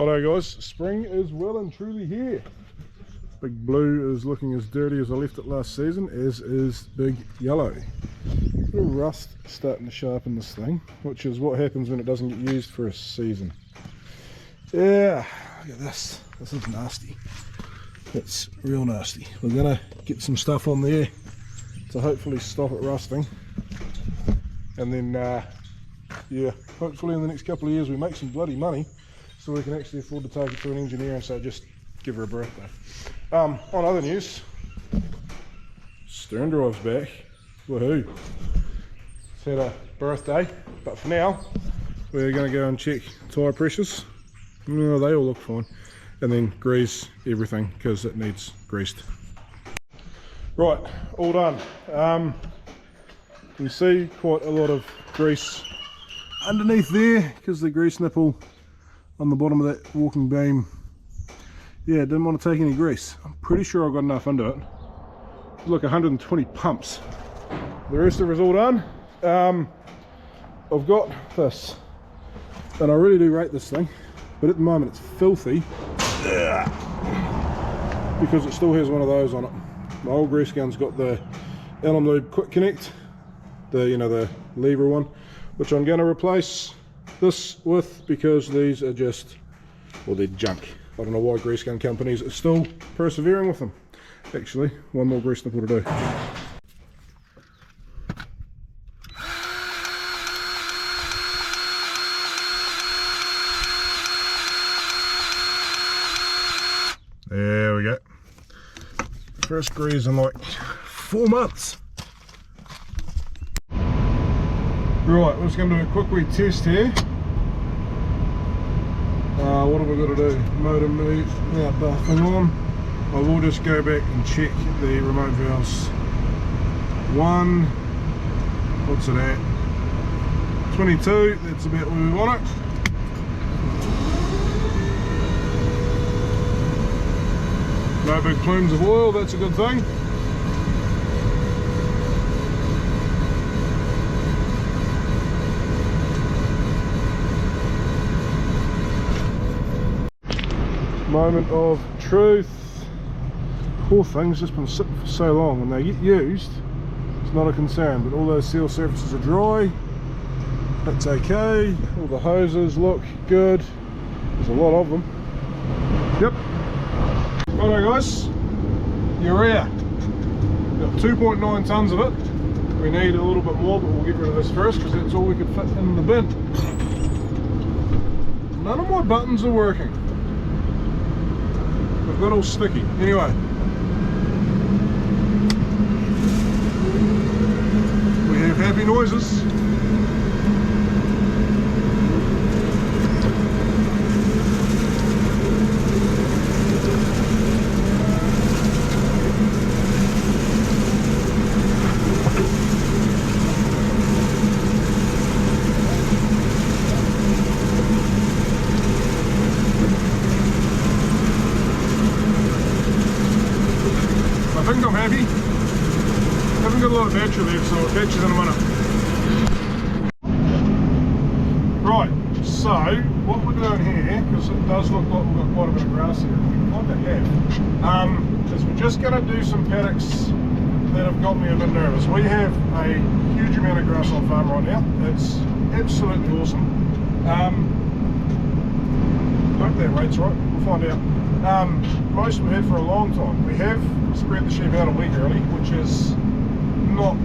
Righto guys, spring is well and truly here. Big Blue is looking as dirty as I left it last season, as is Big Yellow. A bit of rust starting to show up in this thing, which is what happens when it doesn't get used for a season. Yeah, look at this. This is nasty. It's real nasty. We're going to get some stuff on there to hopefully stop it rusting. And then, yeah, hopefully in the next couple of years we make some bloody money so we can actually afford to take it to an engineer and say just give her a birthday. On other news, stern drive's back. Woohoo! It's had a birthday, but for now we're going to go and check tyre pressures. No, they all look fine, and then grease everything because it needs greased. Right, all done. You see quite a lot of grease underneath there because the grease nipple on the bottom of that walking beam, yeah, didn't want to take any grease. I'm pretty sure I got enough into it. Look, 120 pumps. The rest of it's all done. I've got this, and I really do rate this thing, but at the moment it's filthy because it still has one of those on it. My old grease gun's got the Allen Lube Quick Connect, the lever one, which I'm going to replace this with because these are just, well, they're junk. I don't know why grease gun companies are still persevering with them. Actually, one more grease nipple to do. There we go. First grease in like 4 months. Right, we're just going to do a quick wee test here. What have we got to do? Motor move, now buffing on. I will just go back and check the remote valves. What's it at? 22, that's about where we want it. No big plumes of oil, that's a good thing. Moment of truth. Poor thing's just been sitting for so long. When they get used, it's not a concern, but all those seal surfaces are dry. That's okay. All the hoses look good. There's a lot of them. Yep. Righto guys, urea. Got 2.9 tonnes of it. We need a little bit more, but we'll get rid of this first because that's all we could fit in the bin. None of my buttons are working. They've got all sticky. Anyway, we have happy noises. I think I'm happy. Haven't got a lot of battery left, so I'll catch you in a minute. Right, so what we're doing here, because it does look like we've got quite a bit of grass here, we kind of have, is we're just going to do some paddocks that have got me a bit nervous. We have a huge amount of grass on farm right now. It's absolutely awesome. Hope that rate's right, we'll find out. Most we've had for a long time. We have spread the sheep out a week early, which is not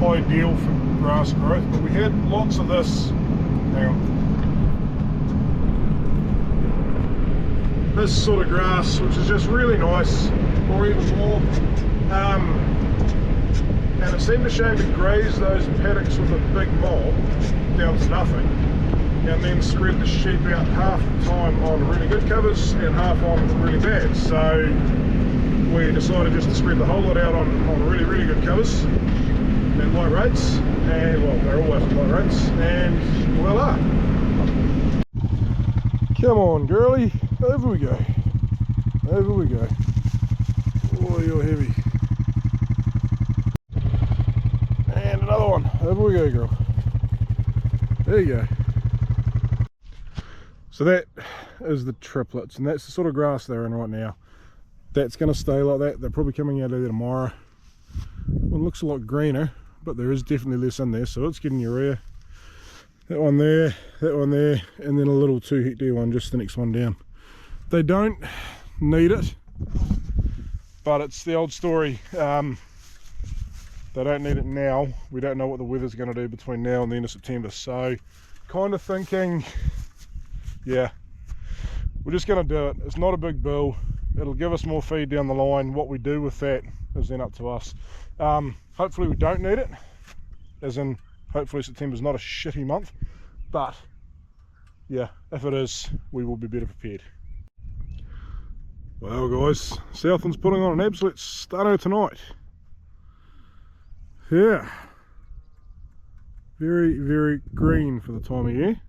ideal for grass growth, but we had lots of this, hang on, this sort of grass, which is just really nice, or even more, and it seemed a shame to graze those paddocks with a big mob down to nothing, and then spread the sheep out half the time on really good covers and half on really bad. So we decided just to spread the whole lot out on really, really good covers at light rates, and well, they're always at light rates, and voila. Come on, girlie, over we go. Over we go. Oh, you're heavy. And another one. Over we go, girl. There you go. So that is the triplets, and that's the sort of grass they're in right now. That's going to stay like that. They're probably coming out of there tomorrow. Well, it looks a lot greener, but there is definitely less in there, so it's getting urea. That one there, and then a little 2 hectare one, just the next one down. They don't need it, but it's the old story. They don't need it now. We don't know what the weather's going to do between now and the end of September, so kind of thinking, yeah, we're just going to do it. It's not a big bill. It'll give us more feed down the line. What we do with that is then up to us. Hopefully we don't need it, as in hopefully September's not a shitty month, but yeah, if it is, we will be better prepared. Well guys, Southland's putting on an absolute stunner tonight. Yeah, very, very green for the time of year.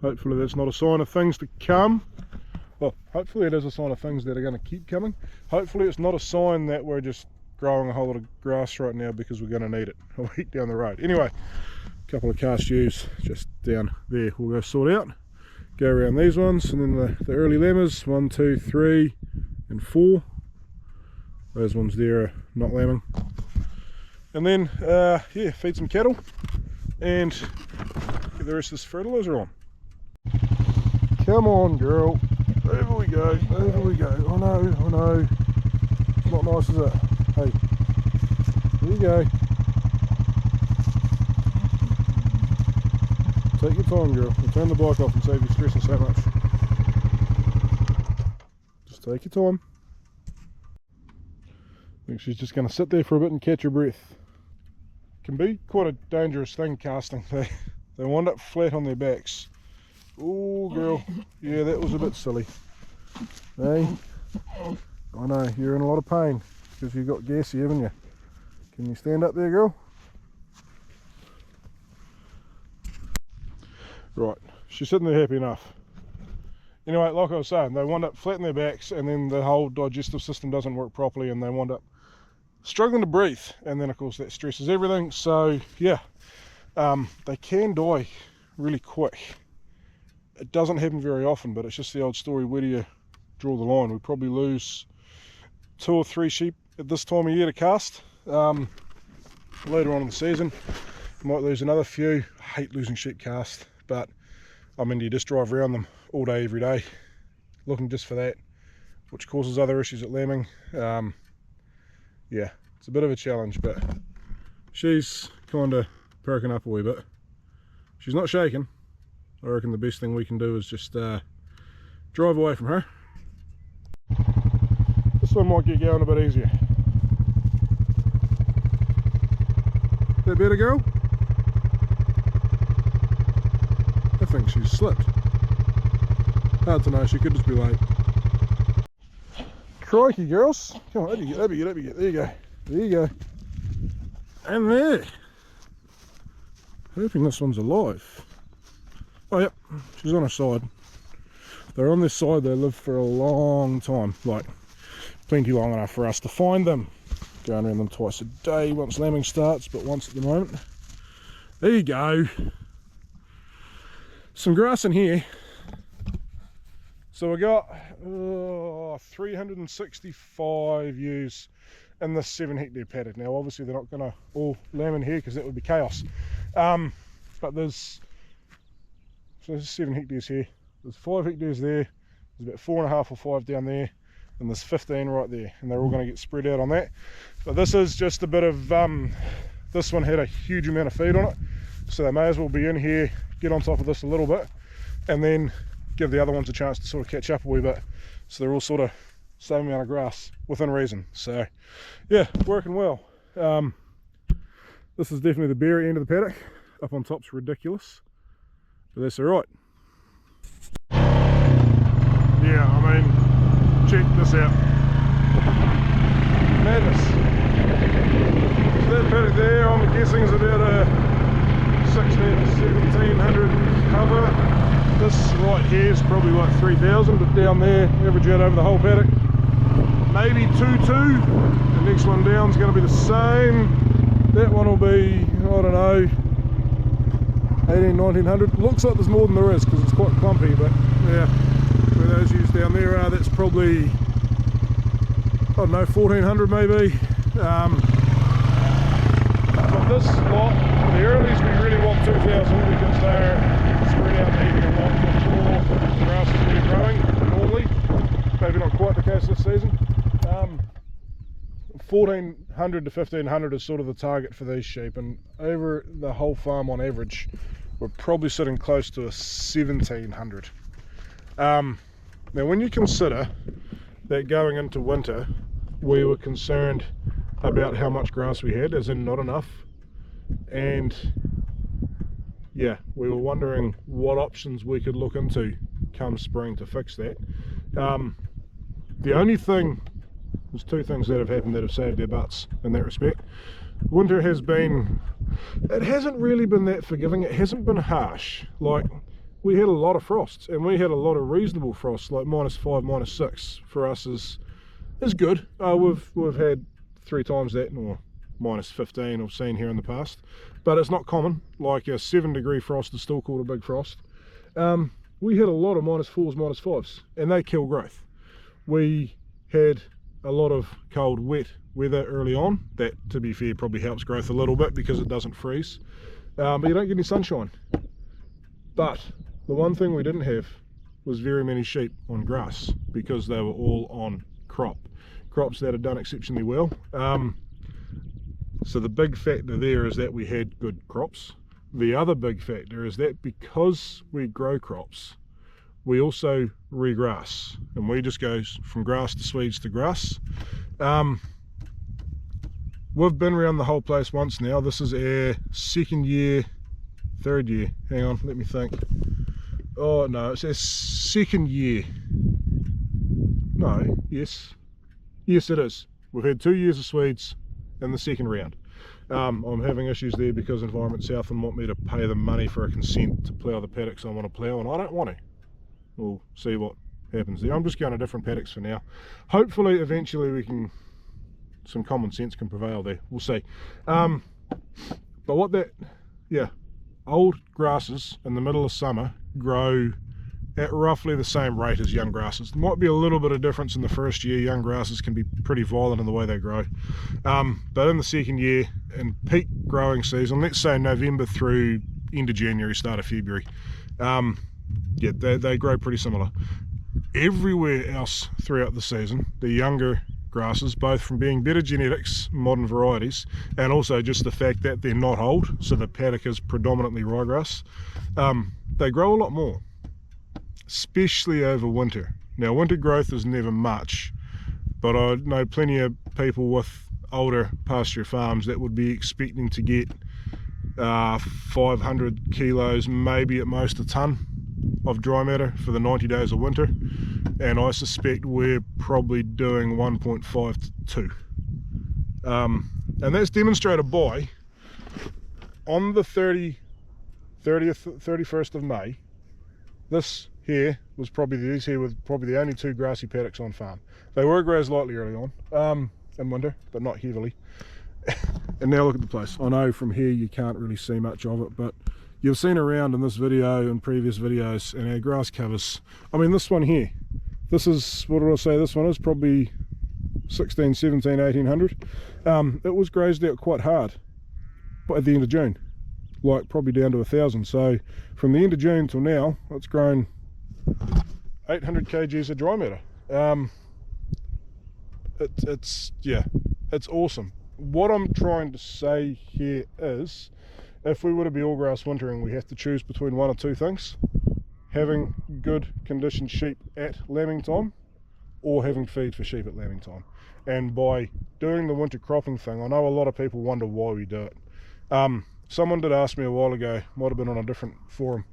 Hopefully that's not a sign of things to come. Well, hopefully it is a sign of things that are going to keep coming. Hopefully it's not a sign that we're just growing a whole lot of grass right now because we're going to need it a week down the road. Anyway, a couple of cast ewes just down there we'll go sort out. Go around these ones, and then the early lambers, 1, 2, 3 and 4. Those ones there are not lambing. And then yeah, feed some cattle and get the rest of this fertilizer on. Come on girl, over we go, over we go. Oh no, oh no, it's not nice, is it? Hey, there you go. Take your time girl, we'll turn the bike off and save you stressing so much. Just take your time. I think she's just going to sit there for a bit and catch her breath. Can be quite a dangerous thing casting. They wind up flat on their backs. Oh girl, yeah, that was a bit silly. Hey, I know, you're in a lot of pain because you've got gassy, haven't you? Can you stand up there girl? Right, she's sitting there happy enough. Anyway, like I was saying, they wind up flat on their backs, and then the whole digestive system doesn't work properly, and they wind up struggling to breathe, and then of course that stresses everything. So yeah, they can die really quick. It doesn't happen very often, but it's just the old story, where do you draw the line? We probably lose 2 or 3 sheep at this time of year to cast. Later on in the season might lose another few. I hate losing sheep cast, but I mean, you just drive around them all day every day looking just for that, which causes other issues at lambing. Yeah, it's a bit of a challenge, but she's kind of perking up a wee bit. She's not shaking. I reckon the best thing we can do is just drive away from her. This one might get going a bit easier. That better girl? I think she's slipped. Hard to know, she could just be late. Crikey girls, come on, up you get, there you go, there you go. And there. Hoping this one's alive. Oh yep, she's on her side. They're on this side, they live for a long time, like plenty long enough for us to find them. Going around them twice a day once lambing starts, but once at the moment. There you go. Some grass in here. So we got 365 ewes in this 7 hectare paddock. Now obviously they're not going to all lamb in here because that would be chaos. But there's 7 hectares here. There's 5 hectares there. There's about 4.5 or 5 down there, and there's 15 right there, and they're all going to get spread out on that. But this is just a bit of this one had a huge amount of feed on it, so they may as well be in here, get on top of this a little bit, and then give the other ones a chance to sort of catch up a wee bit, so they're all sort of same amount of grass within reason. So yeah, working well. This is definitely the berry end of the paddock. Up on top's ridiculous, but that's all right. Yeah, I mean, check this out. Madness. So that paddock there, I'm guessing, is about a 1700 cover. This right here is probably like 3,000, but down there, average out over the whole paddock, maybe 2,200. The next one down is going to be the same. That one will be, I don't know, 1,800, 1,900. Looks like there's more than there is because it's quite clumpy, but yeah. where those ewes down there are, that's probably, I don't know, 1400 maybe. But this lot, for the earlies, we really want 2000 because they're spread out eating a lot before the grass is really growing normally. Maybe not quite the case this season. 1400 to 1500 is sort of the target for these sheep, and over the whole farm on average we're probably sitting close to a 1700. Now when you consider that going into winter we were concerned about how much grass we had, as in not enough, and yeah, we were wondering what options we could look into come spring to fix that. The only thing, there's two things that have happened that have saved their butts in that respect. Winter has been, it hasn't really been that forgiving, it hasn't been harsh. Like, we had a lot of frosts, and we had a lot of reasonable frosts, like -5, -6 for us is good. We've had 3 times that, or -15 I've seen here in the past, but it's not common. Like a 7-degree frost is still called a big frost. We had a lot of -4s, -5s, and they kill growth. We had a lot of cold, wet weather early on. That, to be fair, probably helps growth a little bit because it doesn't freeze. But you don't get any sunshine. But the one thing we didn't have was very many sheep on grass, because they were all on crops that had done exceptionally well. So the big factor there is that we had good crops. The other big factor is that because we grow crops, we also regrass, and we just go from grass to Swedes to grass. We've been around the whole place once now. This is our third year, hang on, let me think. Oh no, it's our second year. No, yes it is. We've had 2 years of Swedes in the second round. I'm having issues there because Environment Southland want me to pay them money for a consent to plough the paddocks I want to plough, and I don't want to. We'll see what happens there. I'm just going to different paddocks for now. Hopefully eventually we can, some common sense can prevail there, we'll see. But what that, yeah, old grasses in the middle of summer grow at roughly the same rate as young grasses. There might be a little bit of difference in the first year. Young grasses can be pretty violent in the way they grow, but in the second year, in peak growing season, let's say November through end of January, start of February, yeah, they grow pretty similar. Everywhere else throughout the season, the younger grasses, both from being better genetics, modern varieties, and also just the fact that they're not old, so the paddock is predominantly ryegrass, they grow a lot more, especially over winter. Now, winter growth is never much, but I know plenty of people with older pasture farms that would be expecting to get 500 kilos, maybe at most a ton of dry matter for the 90 days of winter, and I suspect we're probably doing 1.5 to 2. And that's demonstrated by, on the 31st of May, these here were probably the only 2 grassy paddocks on farm. They were grazed lightly early on in winter, but not heavily. And now look at the place. I know from here you can't really see much of it, but you've seen around in this video and previous videos, and our grass covers. I mean, this one here, this is, what did I say this one is? Probably 16, 17, 1800. It was grazed out quite hard at the end of June, like probably down to 1000. So from the end of June till now, it's grown 800 kgs of dry matter. It's awesome. What I'm trying to say here is, if we were to be all grass wintering, we have to choose between one or two things: having good conditioned sheep at lambing time, or having feed for sheep at lambing time. And by doing the winter cropping thing, I know a lot of people wonder why we do it. Someone did ask me a while ago, might have been on a different forum,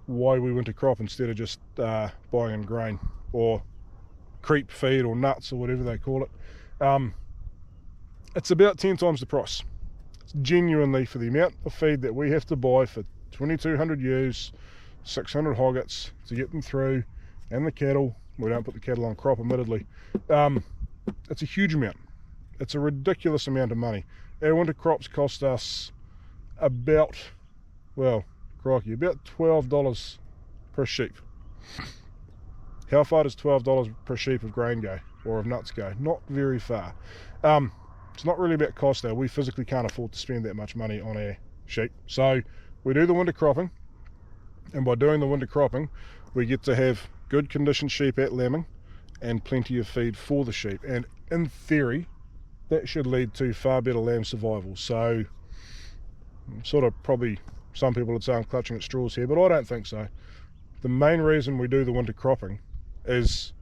why we winter crop instead of just buying in grain or creep feed or nuts or whatever they call it. It's about 10 times the price. It's genuinely, for the amount of feed that we have to buy for 2200 ewes, 600 hoggets to get them through, and the cattle. We don't put the cattle on crop, admittedly. It's a huge amount. It's a ridiculous amount of money. Our winter crops cost us about, well, crikey, about $12 per sheep. How far does $12 per sheep of grain go, or of nuts go? Not very far. It's not really about cost though. We physically can't afford to spend that much money on our sheep. So we do the winter cropping, and by doing the winter cropping, we get to have good conditioned sheep at lambing and plenty of feed for the sheep. And in theory, that should lead to far better lamb survival. So sort of probably some people would say I'm clutching at straws here, but I don't think so. The main reason we do the winter cropping is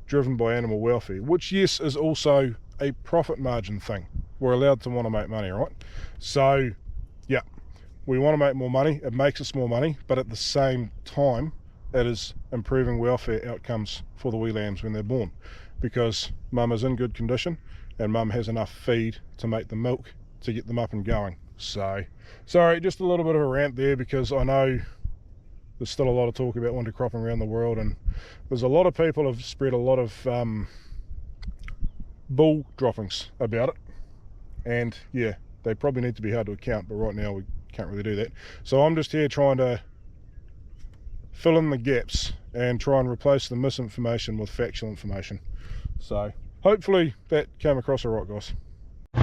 driven by animal welfare, which yes is also a profit margin thing. We're allowed to want to make money, right? So yeah, we want to make more money. It makes us more money, but at the same time it is improving welfare outcomes for the wee lambs when they're born, because mum is in good condition and mum has enough feed to make the milk to get them up and going. So sorry, just a little bit of a rant there, because I know there's still a lot of talk about winter cropping around the world, and there's a lot of people have spread a lot of bull droppings about it, and yeah, they probably need to be held to account, but right now we can't really do that. So I'm just here trying to fill in the gaps and try and replace the misinformation with factual information. So hopefully that came across all right, guys. So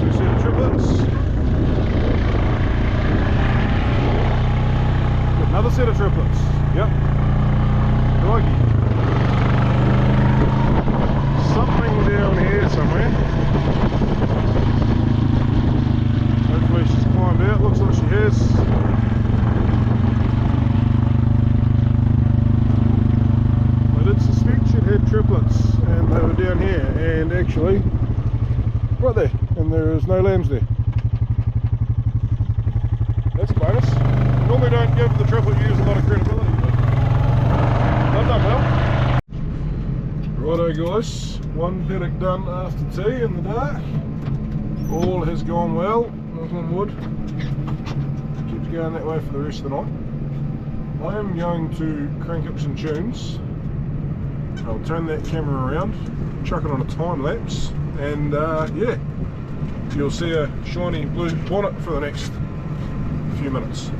you see the triplets. Another set of triplets. Yep. Crikey. Something down here somewhere. Hopefully she's climbed out. Looks like she has. I did suspect she'd had triplets and they were down here, and actually right there, and there is no lambs there. That's a bonus. Normally don't give the triplet ewes a lot of credibility, but they've done well. Righto guys, one paddock done after tea in the dark. All has gone well, knock on wood. Keeps going that way for the rest of the night. I am going to crank up some tunes. I'll turn that camera around, chuck it on a time lapse, and yeah, you'll see a shiny blue bonnet for the next few minutes.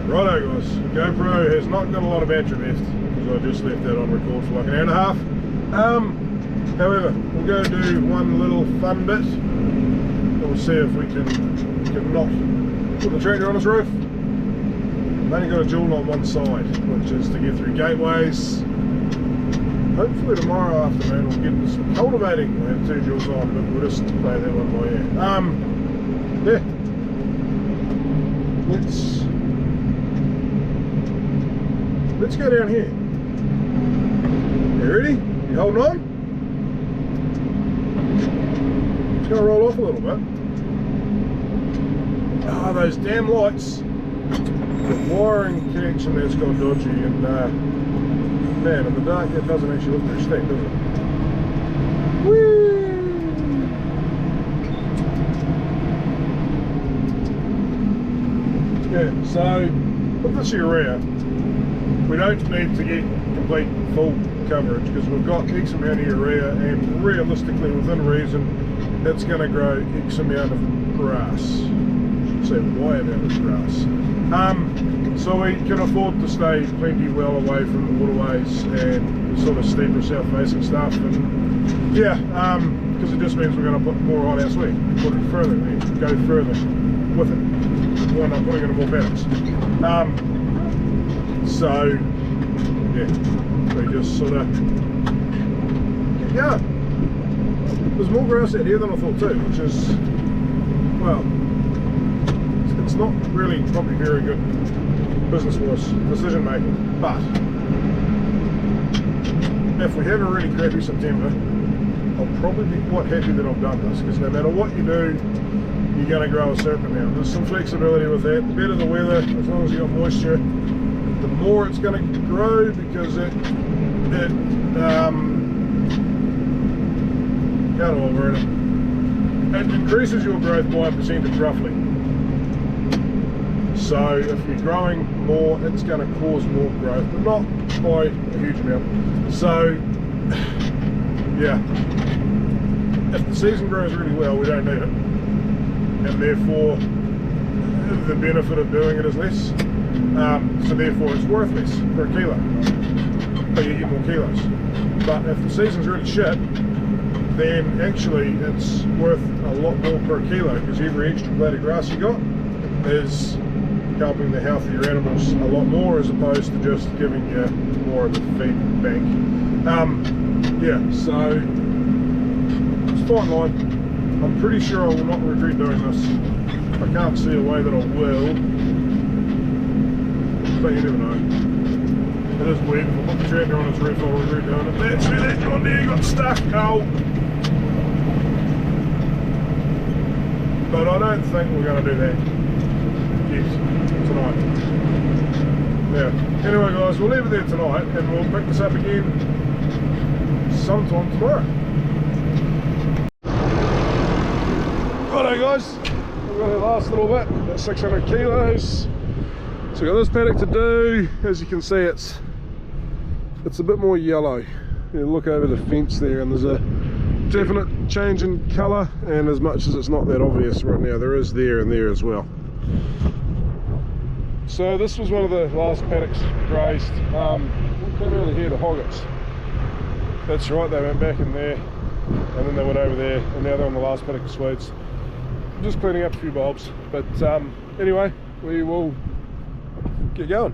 Righto guys, GoPro has not got a lot of battery left because I just left that on record for like an hour and a half. However, we'll go do one little fun bit. we'll see if we can not put the tractor on its roof. I've only got a dual on one side, which is to get through gateways. Hopefully tomorrow afternoon we'll get into some cultivating. We'll have 2 duals on, but we'll just play that one by ear. Yeah. Let's go down here. You ready? You holding on? It's going to roll off a little bit. Ah, those damn lights. The wiring connection there's got dodgy, and man, in the dark it doesn't actually look very steep, does it? Whee! Yeah, so with this urea, we don't need to get complete full coverage because we've got X amount of urea, and realistically within reason it's going to grow X amount of grass. So Y amount of grass. So we can afford to stay plenty well away from the waterways and sort of steeper south facing stuff, and yeah, because it just means we're going to put more on our sweet, put it further, go further with it. We're not putting it in more paddocks. So yeah, we just sort of keep going. There's more grass out here than I thought too, which is, well, it's not really probably very good business for us, decision making, but if we have a really crappy September, I'll probably be quite happy that I've done this, because no matter what you do, you're going to grow a certain amount. There's some flexibility with that. The better the weather, as long as you've got moisture, the more it's going to grow, because it increases your growth by a percentage roughly. So if you're growing more, it's going to cause more growth, but not by a huge amount. So yeah, if the season grows really well, we don't need it, and therefore the benefit of doing it is less. So therefore it's worth less per kilo, but you get more kilos. But if the season's really shit, then actually it's worth a lot more per kilo, because every extra blade of grass you got is helping the health of your animals a lot more, as opposed to just giving you more of the feed bank. Yeah, so it's a fine line. I'm pretty sure I will not regret doing this. I can't see a way that I will, but you never know. It is weird. If I put the tractor on its roof, I'll regret doing it. That's where that John Deere got stuck. Oh. But I don't think we're going to do that yet tonight. Yeah. Anyway guys, we'll leave it there tonight, and we'll pick this up again sometime tomorrow. Righto guys, we've got our last little bit, about 600 kilos. So we've got this paddock to do. As you can see, it's a bit more yellow. You look over the fence there, and there's a definite change in colour, and as much as it's not that obvious right now, there is there and there as well. So this was one of the last paddocks grazed. We couldn't really hear the hoggets. That's right, they went back in there, and then they went over there, and now they're on the last paddock of Swedes. Just cleaning up a few bulbs, but anyway, we will get going.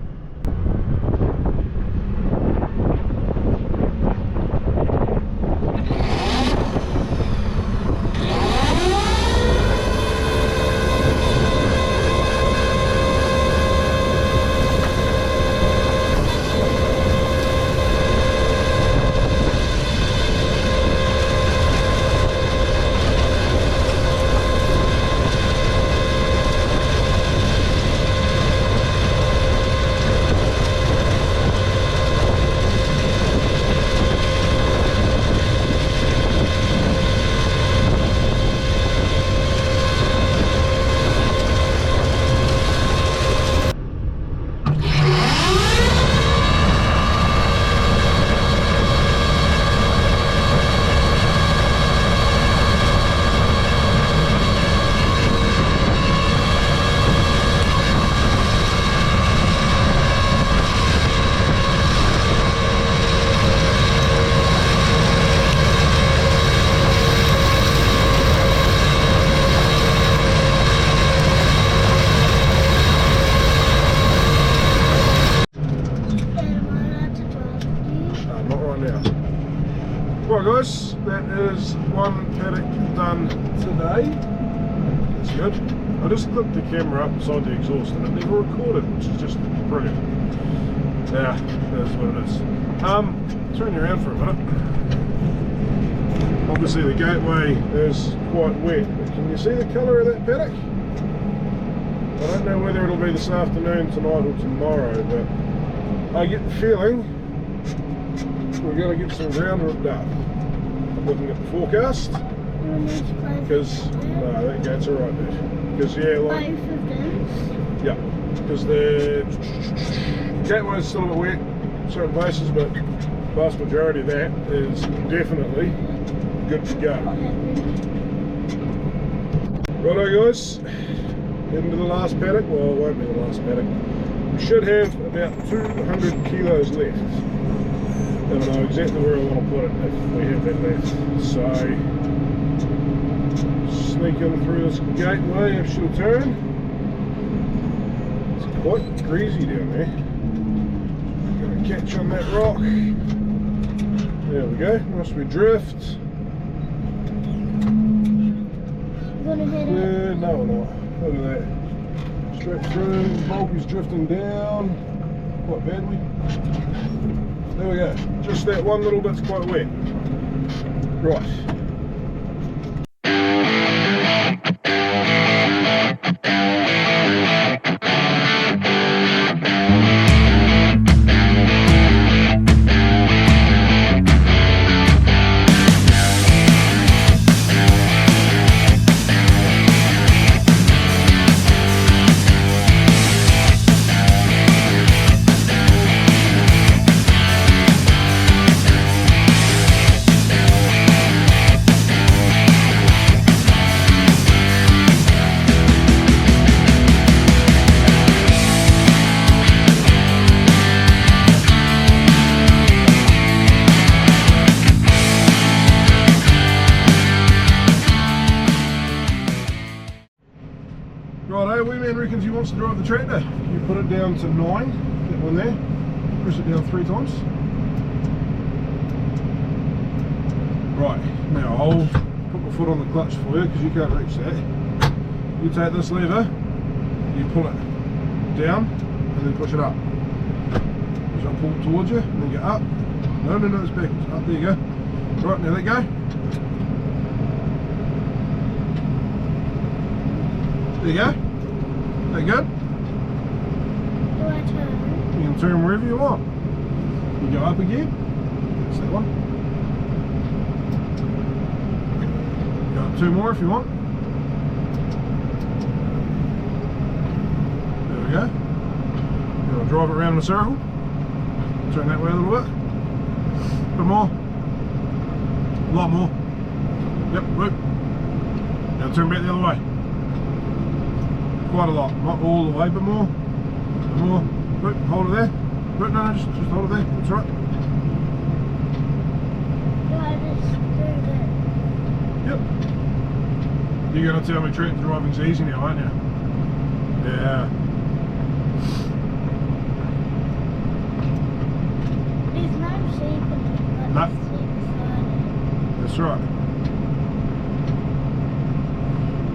is one paddock done today. That's good. I just clipped the camera up beside the exhaust and it never recorded, which is just brilliant. Yeah, that's what it is. Turn you around for a minute. Obviously the gateway is quite wet, but can you see the colour of that paddock? I don't know whether it'll be this afternoon, tonight or tomorrow, but I get the feeling we're going to get some ground ripped up. I'm looking at the forecast. Because, no, that gate's alright, dude. Because, yeah, like... Both of them? Yeah. Because the gateway's still a bit wet in certain places, but the vast majority of that is definitely good to go. Righto, guys. Into the last paddock. Well, it won't be the last paddock. We should have about 200 kilos left. I don't know exactly where I want to put it if we have that left. So, sneak in through this gateway if she'll turn. It's quite greasy down there. Gonna catch on that rock. There we go. Must we drift? Gonna hit it? No, we're not. Look at that. Straight through. The bulk is drifting down quite badly. There we go. Just that one little bit's quite wet. Right. Righto, wee man reckons he wants to drive the tractor. You put it down to 9, that one there. Push it down 3 times. Right, now I'll put my foot on the clutch for you because you can't reach that. You take this lever, you pull it down and then push it up. So I'll pull it towards you and then go up. No, it's backwards. Up, there you go. Right, now let go. There you go. That good? Do I turn? You can turn wherever you want. You go up again. That's that one. Go up 2 more if you want. There we go. You want to drive it around in a circle. Turn that way a little bit. A bit more. A lot more. Yep, whoop. Now turn back the other way. Quite a lot, not all the way, but more. More. Whoop, hold it there. Whoop, no, just hold it there. That's right. Do I just do that? Yep. You're going to tell me tractor driving's easy now, aren't you? Yeah. There's no sheep in it, but No. there's sheep beside it. That's right.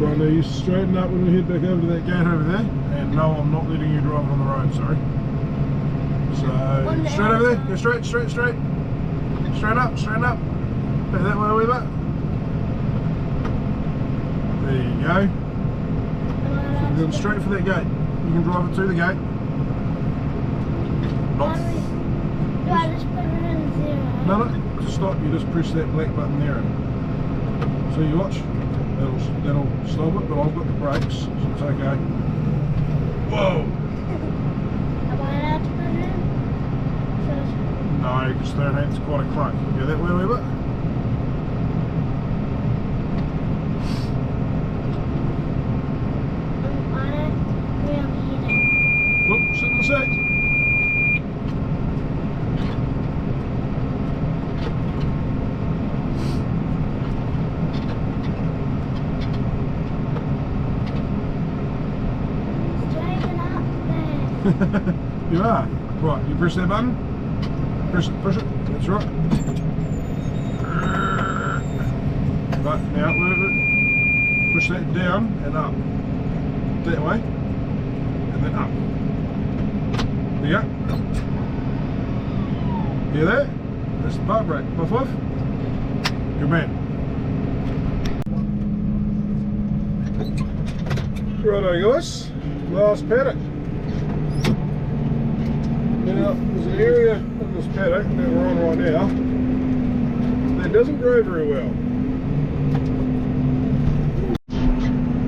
Right, now you straighten up when we head back over to that gate over there. And no, I'm not letting you drive it on the road, sorry. So, straight over there. Go straight. Straight up. Back that way a wee bit. There you go. You're going straight for that gate. You can drive it to the gate. Not. Do I just put it in 0? No, just stop. You just press that black button there. So you watch. That'll stop it, but I've got the brakes, so it's okay. Whoa! Am I allowed to put it in? No, because it's quite a clunk. Go that way a wee bit. I don't really hit it. Whoop, sit in the seat. You are. Right, you press that button. Push it. That's right. But now push that down and up. That way. And then up. There you go. Hear that? That's the butt brake. Woof woof. Good man. Righto guys, last paddock. Now there's an area of this paddock that we're on right now that doesn't grow very well.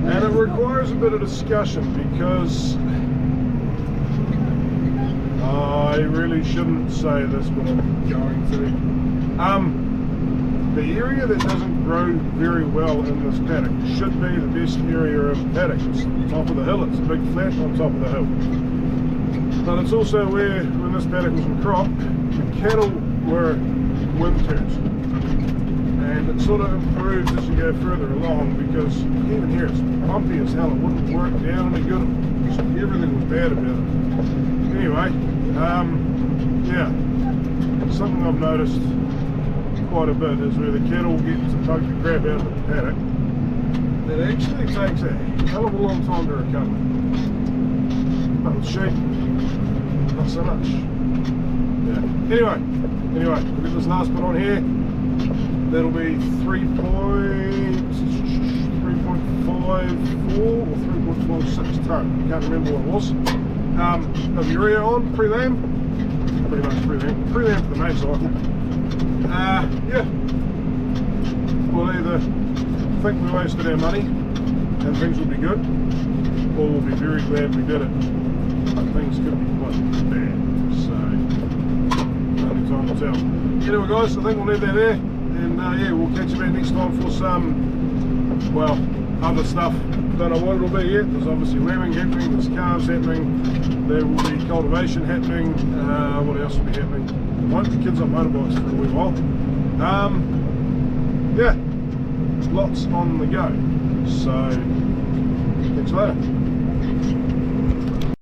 And it requires a bit of discussion because I really shouldn't say this, but I'm going to. The area that doesn't grow very well in this paddock should be the best area of the paddock. It's the top of the hill, it's a big flat on top of the hill. But it's also where, when this paddock was in crop, the cattle were winters. And it sort of improves as you go further along because even here it's bumpy as hell, it wouldn't work down any good. Everything was bad about it. Anyway, yeah, something I've noticed quite a bit is where the cattle get to poke the crap out of the paddock. It actually takes a hell of a long time to recover. But with sheep, not so much. Yeah. Anyway, we'll get this last bit on here. That'll be 3.54 or 3.46 tonne. Can't remember what it was. Of urea on, pre-lamb. Pretty much pre-lamb. Pre-lamb for the main cycle. Yeah. We'll either think we wasted our money and things will be good, or we'll be very glad we did it. But things could be quite bad. So, only time will tell. Anyway guys, I think we'll leave that there. And yeah, we'll catch you back next time for some, well, other stuff. Don't know what it'll be yet. There's obviously lambing happening, there's calves happening, there will be cultivation happening. What else will be happening? Won't be kids on motorbikes for a wee while. Yeah, lots on the go. So, catch you later.